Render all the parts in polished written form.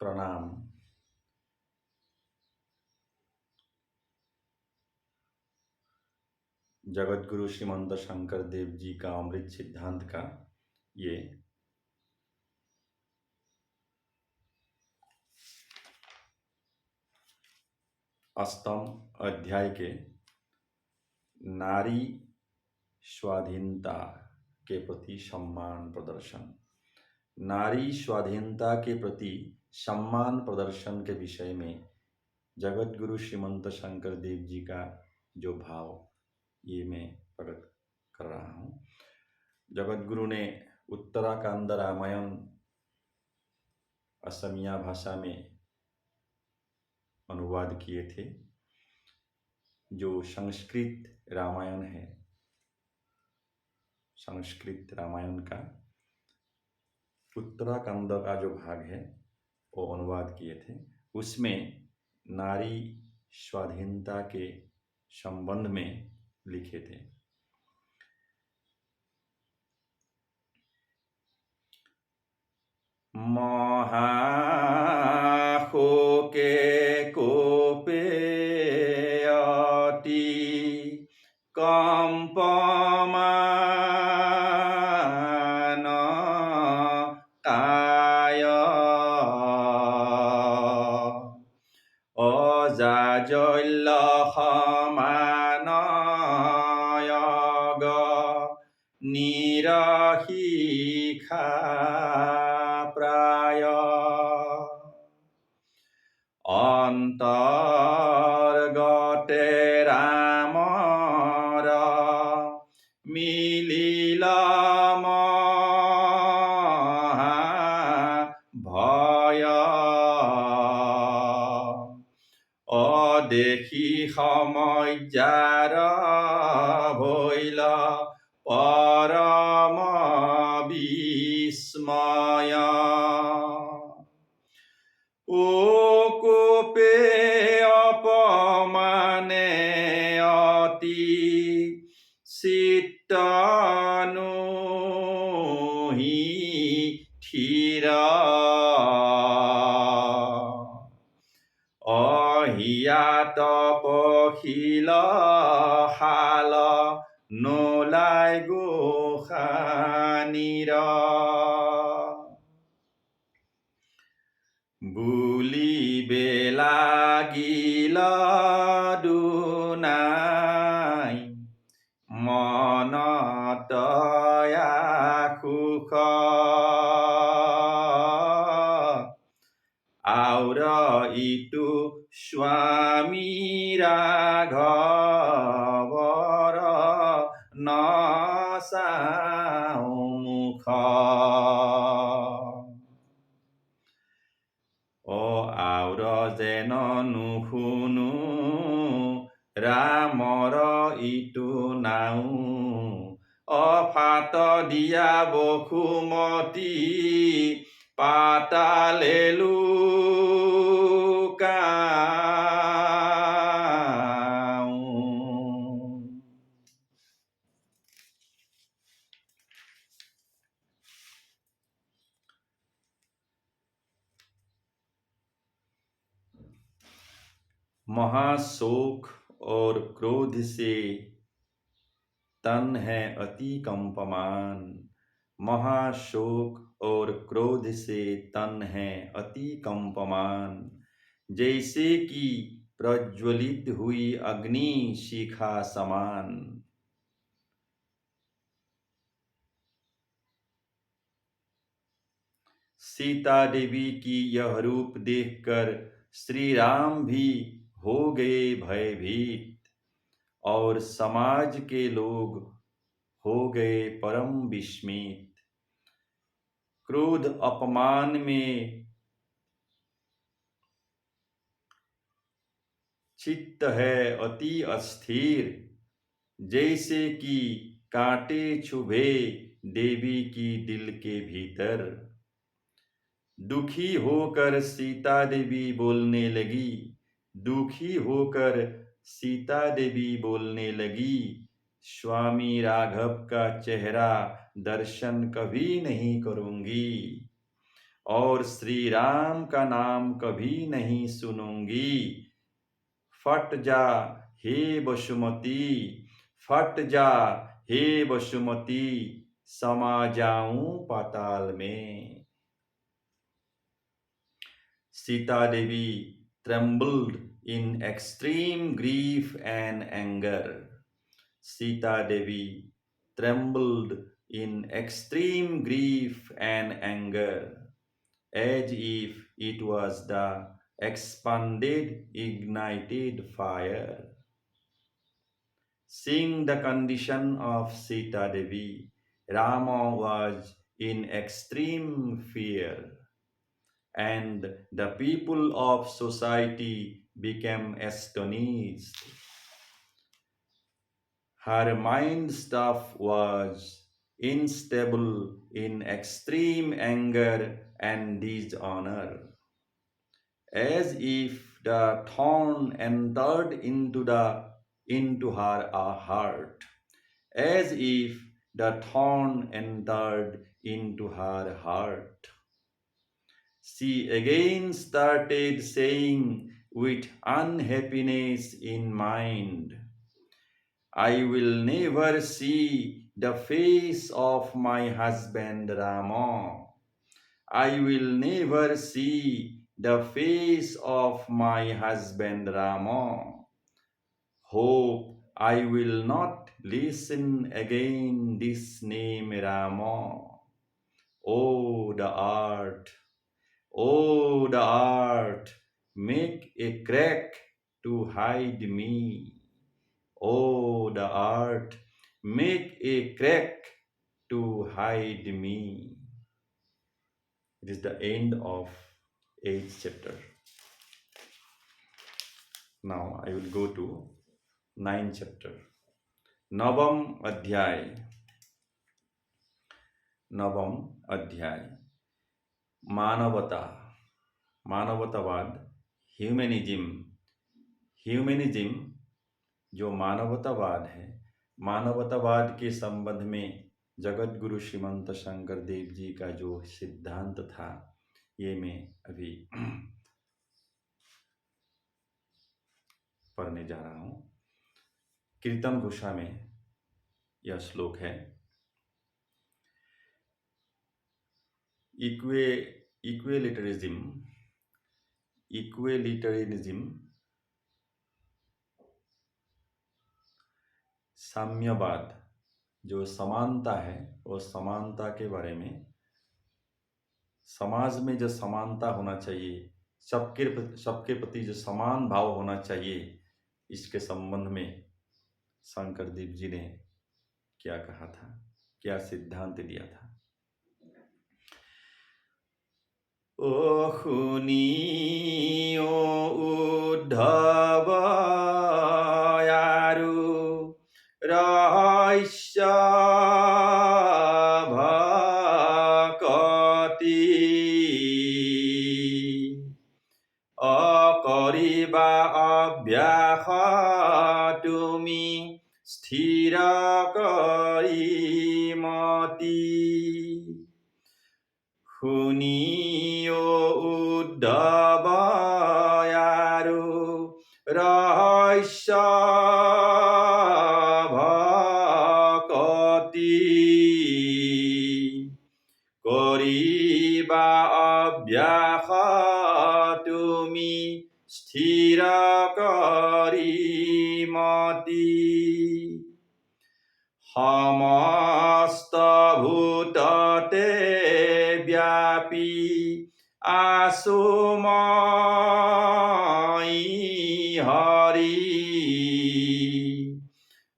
प्रणाम। जगत गुरु श्रीमंत शंकर देव जी का अमृत सिद्धांत का ये 8वां अध्याय के नारी स्वाधीनता के प्रति सम्मान प्रदर्शन। नारी स्वाधीनता के प्रति सम्मान प्रदर्शन के विषय में जगत गुरु श्रीमंत शंकर देव जी का जो भाव ये मैं प्रकट कर रहा हूँ। जगत गुरु ने उत्तराखंड रामायण असमिया भाषा में अनुवाद किए थे। जो संस्कृत रामायण है, संस्कृत रामायण का उत्तराखंड का जो भाग है वो अनुवाद किए थे। उसमें नारी स्वाधीनता के संबंध में लिखे थे। महाशोके कोपे अति कंपमान काय अजाज्वल्य समानयग निरहिखा प्राय अंतर्गते रामर मिलिल भय अदेखि समय्यार भइल परम विस्मय ओ कोपे अपमाने अति सिट्टनुहि ठिर अहियात पखिल हाल नोलाय गोखानिर बुली बेलागिल दुनाई मनतया खुख आउर इटु स्वामी राघवर नसाउ मुख ओ आउर जेन नुखुनु रामर इटु नाउ अफात दिया बखुमती पाताले लुकाऊ। महाशोक और क्रोध से तन है अति कंपमान। महाशोक और क्रोध से तन है अति कंपमान, जैसे कि प्रज्वलित हुई अग्नि शिखा समान। सीता देवी की यह रूप देखकर श्री राम भी हो गए भयभीत और समाज के लोग हो गए परम विस्मित। क्रोध अपमान में चित्त है अति अस्थिर, जैसे कि कांटे चुभे देवी की दिल के भीतर। दुखी होकर सीता देवी बोलने लगी, दुखी होकर सीता देवी बोलने लगी, स्वामी राघव का चेहरा दर्शन कभी नहीं करूंगी। और श्री राम का नाम कभी नहीं सुनूंगी। फट जा हे वसुमती, फट जा हे वसुमती, समा जाऊं पाताल में। Sita Devi trembled in extreme grief and anger. Sita Devi trembled in extreme grief and anger, as if it was the expanded, ignited fire. Seeing the condition of Sita Devi, Rama was in extreme fear, and the people of society became astonished. Her mind stuff was unstable in extreme anger and dishonor, as if the thorn entered into her heart, as if the thorn entered into her heart. She again started saying with unhappiness in mind, I will never see the face of my husband Rama. I will never see the face of my husband Rama. Hope I will not listen again this name Rama. Oh, the art! Oh, the art, make a crack to hide me. Oh, the art, make a crack to hide me. It is the end of 8th chapter. Now I will go to 9th chapter. Navam Adhyay. Navam Adhyay. Manavata. मानवतावाद, humanism जो मानवतावाद है, मानवतावाद के संबंध में जगत गुरु श्रीमंत शंकर देव जी का जो सिद्धांत था, ये मैं अभी पढ़ने जा रहा हूँ। कीर्तन घोषा में यह श्लोक है। इक्वेलिटरिज्म, साम्यवाद, जो समानता है, वो समानता के बारे में, समाज में जो समानता होना चाहिए, सबके प्रति जो समान भाव होना चाहिए, इसके संबंध में शंकर देव जी ने क्या कहा था, क्या सिद्धांत दिया था। ओ खुनी ओ उद्धव यारु रहस्य भकति अकरिबा अभ्यास तुमी स्थिर करी मति। खुनियो उद्धव यारु रहस्य भकति करिबा अभ्यास तुमी स्थिर करी मति। समस्त भूतते व्यापी आसुमयी हरि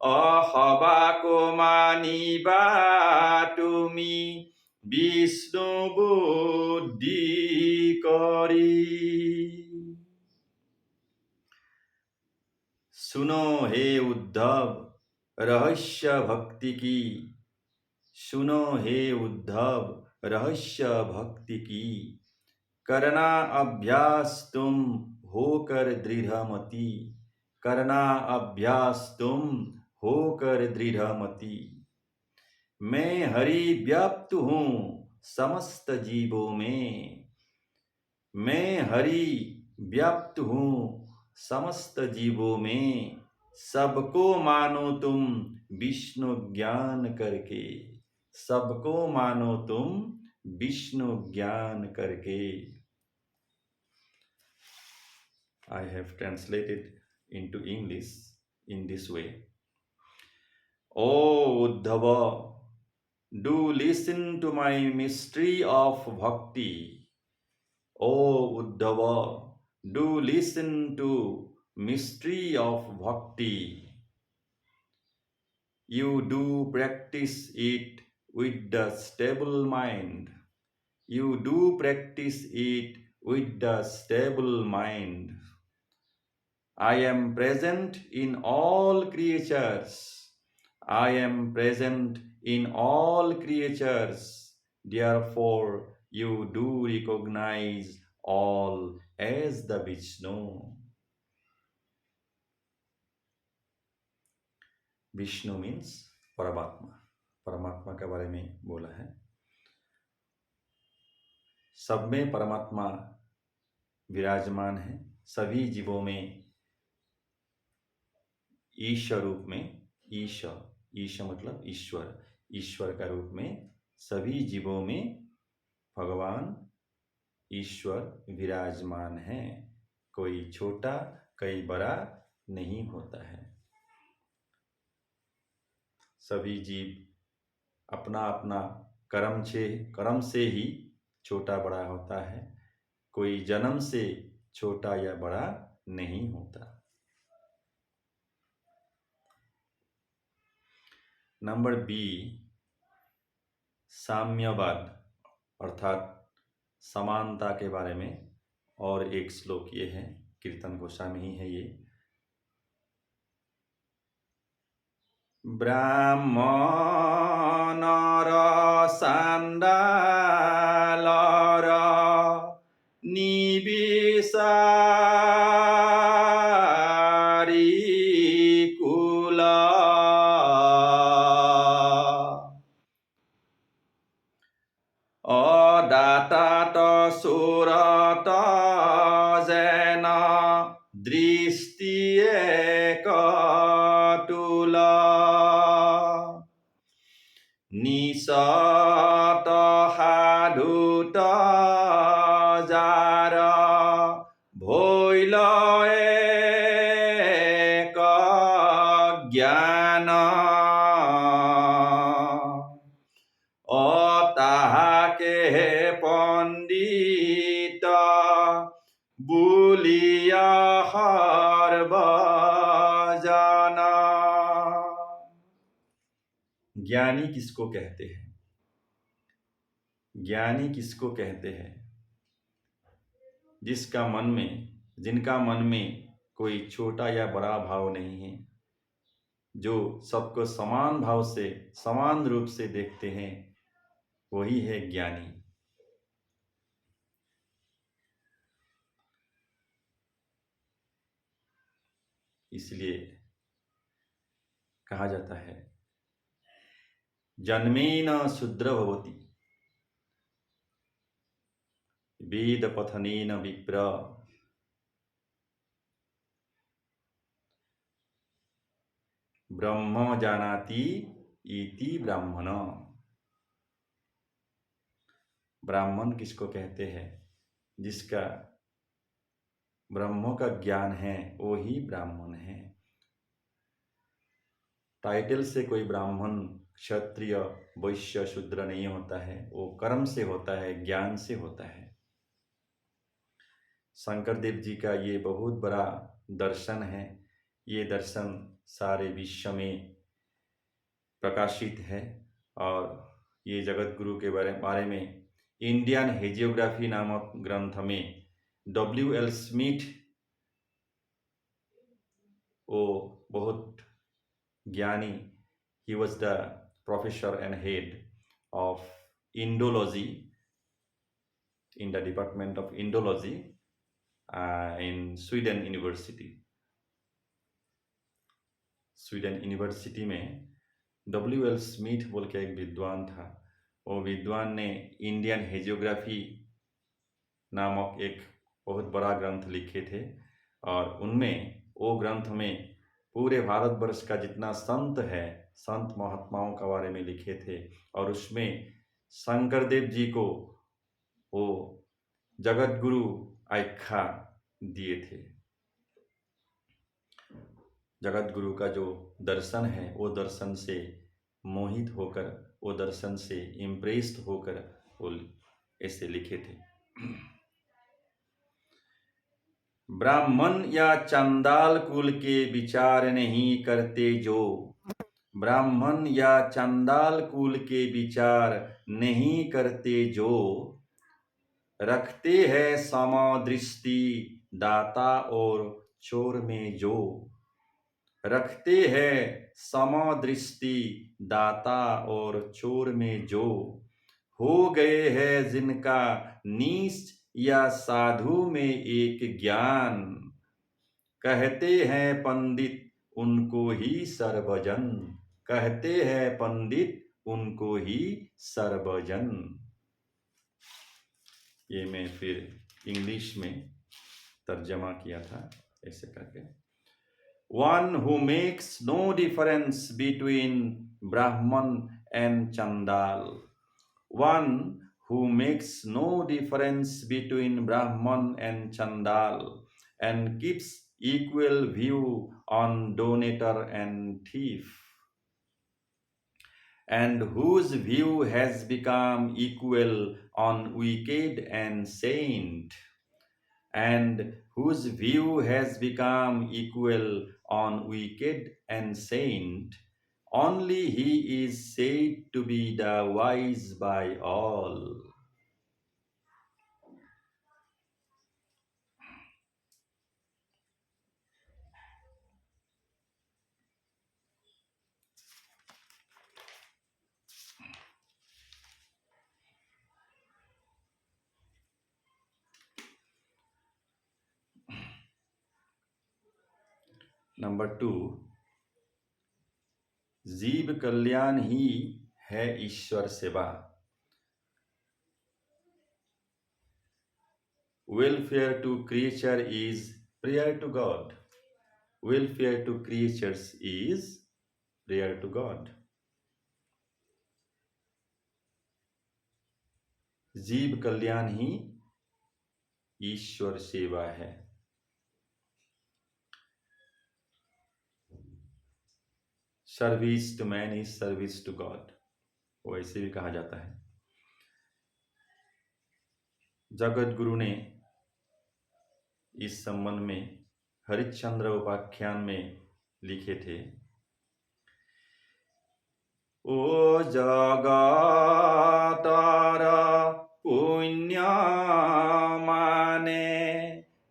अहबाको मानिबा तुमी विष्णु बुद्धि करी। सुनो हे उद्धव रहस्य भक्ति की, सुनो हे उद्धव रहस्य भक्ति की, करना अभ्यास तुम होकर दृढ़मति, करना अभ्यास तुम होकर दृढ़मति। मैं हरि व्याप्त हूँ, समस्त जीवों में। मैं हरि व्याप्त हूँ समस्त जीवों में, सबको मानो तुम विष्णु ज्ञान करके। सबको मानो तुम विष्णु ज्ञान करके। I have translated into English in this way. O Uddhava, do listen to my mystery of bhakti. O Uddhava, do listen to mystery of bhakti. You do practice it with the stable mind. You do practice it with the stable mind. I am present in all creatures. I am present in all creatures. Therefore, you do recognize all as the Vishnu. Vishnu means Paramatma. परमात्मा के बारे में बोला है। सब में परमात्मा विराजमान है। सभी जीवों में ईश रूप में, ईश मतलब ईश्वर, ईश्वर का रूप में सभी जीवों में भगवान ईश्वर विराजमान है। कोई छोटा कोई बड़ा नहीं होता है। सभी जीव अपना अपना कर्म से ही छोटा बड़ा होता है। कोई जन्म से छोटा या बड़ा नहीं होता। नंबर बी, साम्यवाद अर्थात समानता के बारे में और एक श्लोक ये है, कीर्तन घोषा में ही है ये। ब्राह्मणर साण्डालर निबिसारी कुल अदातात सुरत जेन दृष्टि एक तुल निसत साधुत जार भइल एक ज्ञान ताहाके पंडित बुलिया हरभजन। ज्ञानी किसको कहते हैं? ज्ञानी किसको कहते हैं? जिनका मन में कोई छोटा या बड़ा भाव नहीं है, जो सबको समान भाव से समान रूप से देखते हैं, वही है ज्ञानी। इसलिए कहा जाता है, जन्मेन शूद्र भवति वेद पठनेन विप्र ब्रह्म जानाति इति ब्राह्मण। ब्राह्मण किसको कहते हैं? जिसका ब्रह्म का ज्ञान है वो ही ब्राह्मण है। टाइटल से कोई ब्राह्मण क्षत्रिय वैश्य शूद्र नहीं होता है, वो कर्म से होता है, ज्ञान से होता है। शंकरदेव जी का ये बहुत बड़ा दर्शन है। ये दर्शन सारे विश्व में प्रकाशित है और ये जगत गुरु के बारे में इंडियन हेजियोग्राफी नामक ग्रंथ में W.L. स्मिथ, वो बहुत ज्ञानी, he was the professor and head of Indology in the department of Indology in Sweden University। Sweden university में W.L. स्मिथ बोल के एक विद्वान था, वो विद्वान ने इंडियन हेजियोग्राफी नामक एक बहुत बड़ा ग्रंथ लिखे थे, और उनमें वो ग्रंथ में पूरे भारतवर्ष का जितना संत है, संत महात्माओं के बारे में लिखे थे। और उसमें शंकर देव जी को वो जगत गुरु आख्या दिए थे। जगत गुरु का जो दर्शन है, वो दर्शन से मोहित होकर, वो दर्शन से इम्प्रेस्ड होकर वो ऐसे लिखे थे। ब्राह्मण या चंडाल कुल के विचार नहीं करते जो, ब्राह्मण या चंडाल कुल के विचार नहीं करते जो, रखते हैं समदृष्टि दाता और चोर में जो, रखते हैं समदृष्टि दाता और चोर में जो, हो गए हैं जिनका नीच या साधु में एक ज्ञान, कहते हैं पंडित उनको ही सर्वजन, कहते हैं पंडित उनको ही सर्वजन। ये मैं फिर इंग्लिश में तर्जमा किया था ऐसे करके। One who makes no difference between Brahman and Chandal. One who makes no difference between Brahman and Chandal and keeps equal view on donator and thief, and whose view has become equal on wicked and saint, and whose view has become equal on wicked and saint, only he is said to be the wise by all. Number 2, जीव कल्याण ही है ईश्वर सेवा। Welfare to creature is prayer to God. Welfare to creatures is prayer to God. जीव कल्याण ही ईश्वर सेवा है। Service to man is service to God, वो ऐसे भी कहा जाता है। जगत गुरु ने इस संबंध में हरिश्चंद्र उपाख्यान में लिखे थे, ओ जगतर पुण्य माने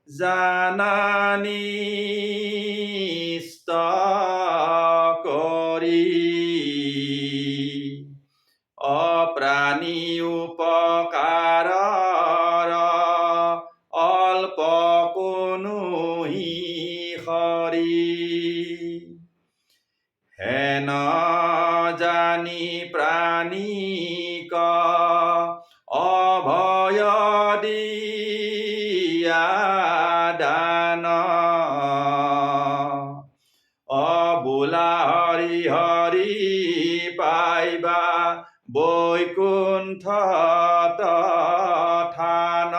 জানানি করি অপ্রাণী উপকার অল্প কোনুহি হরি হেন জানি প্রাণীক অভয় দিয়া দান অবোলা হরি হরি পাইবা বৈকুণ্ঠ থান।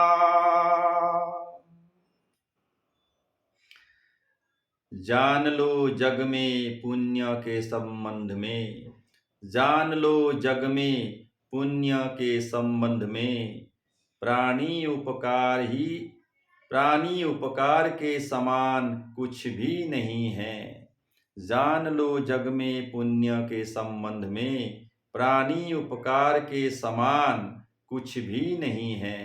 जान लो जग में पुण्य के संबंध में, जान लो जग में पुण्य के संबंध में, प्राणी उपकार के समान कुछ भी नहीं है। जान लो जग में पुण्य के संबंध में, प्राणी उपकार के समान कुछ भी नहीं है।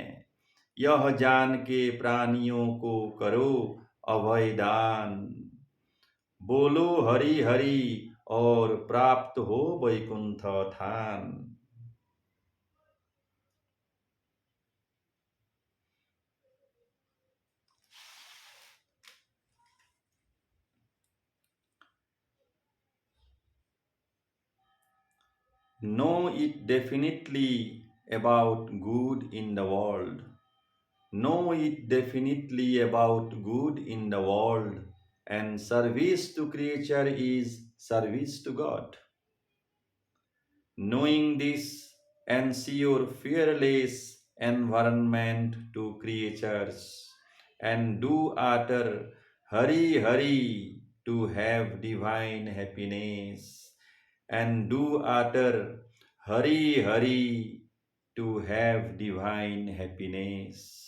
यह जान के प्राणियों को करो अभयदान, बोलो हरि हरि और प्राप्त हो वैकुंठ धाम। Know it definitely about good in the world. Know it definitely about good in the world, and service to creature is service to God. Knowing this, ensure fearless environment to creatures, and do utter Hari Hari to have divine happiness, and do utter Hari Hari to have divine happiness.